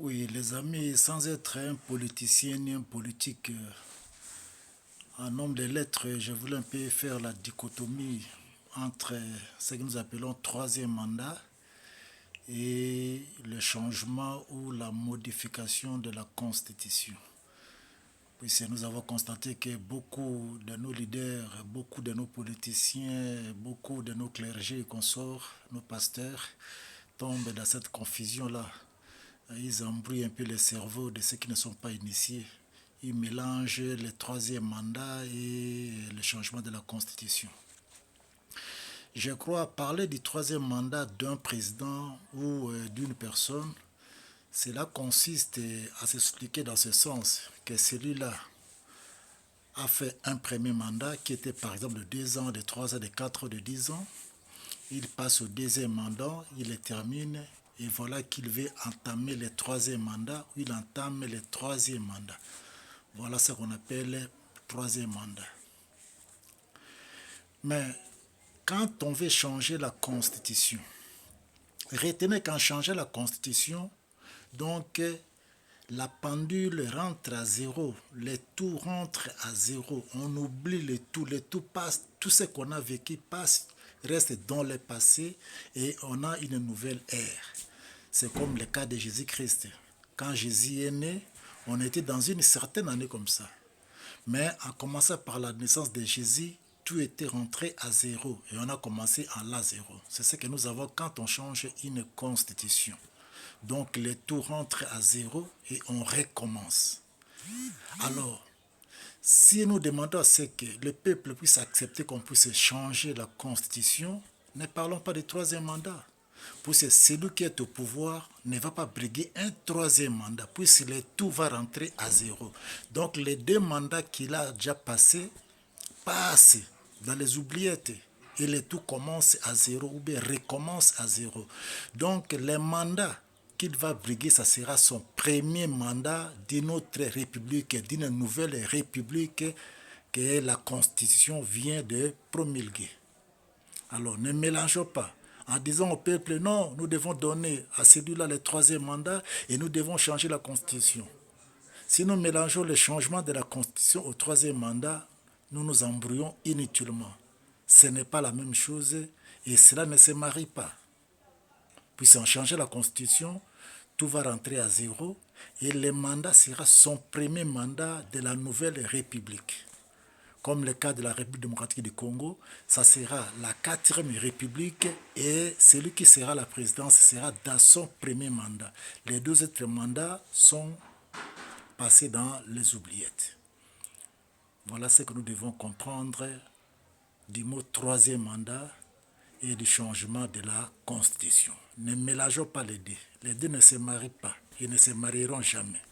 Oui, les amis, sans être un politicien ni un politique, en homme de lettres, je voulais un peu faire la dichotomie entre ce que nous appelons troisième mandat et le changement ou la modification de la Constitution. Puisque nous avons constaté que beaucoup de nos leaders, beaucoup de nos politiciens, beaucoup de nos clergés et consorts, nos pasteurs, tombent dans cette confusion-là. Ils embrouillent un peu les cerveaux de ceux qui ne sont pas initiés. Ils mélangent le troisième mandat et le changement de la Constitution. Je crois parler du troisième mandat d'un président ou d'une personne, cela consiste à s'expliquer dans ce sens que celui-là a fait un premier mandat qui était par exemple de 2 ans, de 3 ans, de 4 ans, de 10 ans. Il passe au deuxième mandat, il le termine et voilà qu'il veut entamer le troisième mandat ou il entame le troisième mandat. Voilà ce qu'on appelle le troisième mandat. Mais quand on veut changer la Constitution, retenez qu'en changeant la Constitution, donc la pendule rentre à zéro, le tout rentre à zéro, on oublie le tout passe, tout ce qu'on a vécu passe, reste dans le passé et on a une nouvelle ère. C'est comme le cas de Jésus-Christ. Quand Jésus est né, on était dans une certaine année comme ça. Mais en commençant par la naissance de Jésus, tout était rentré à zéro et on a commencé en l'an zéro. C'est ce que nous avons quand on change une constitution. Donc le tout rentre à zéro et on recommence. Alors, si nous demandons à ce que le peuple puisse accepter qu'on puisse changer la constitution, ne parlons pas de troisième mandat. Puisque celui qui est au pouvoir ne va pas briguer un troisième mandat, puisque le tout va rentrer à zéro. Donc les 2 mandats qu'il a déjà passés passent dans les oubliettes et le tout commence à zéro ou bien recommence à zéro. Donc les mandats qu'il va briguer, ça sera son premier mandat d'une autre république, d'une nouvelle république que la Constitution vient de promulguer. Alors ne mélangeons pas en disant au peuple non, nous devons donner à celui-là le troisième mandat et nous devons changer la Constitution. Si nous mélangeons le changement de la Constitution au troisième mandat, nous nous embrouillons inutilement. Ce n'est pas la même chose et cela ne se marie pas. Puisqu'en changeant la Constitution, tout va rentrer à zéro et le mandat sera son premier mandat de la nouvelle République. Comme le cas de la République démocratique du Congo, ça sera la 4e République et celui qui sera la présidence sera dans son premier mandat. Les 2 autres mandats sont passés dans les oubliettes. Voilà ce que nous devons comprendre du mot troisième mandat et du changement de la Constitution. Ne mélangeons pas les deux. Les deux ne se marient pas et ne se marieront jamais.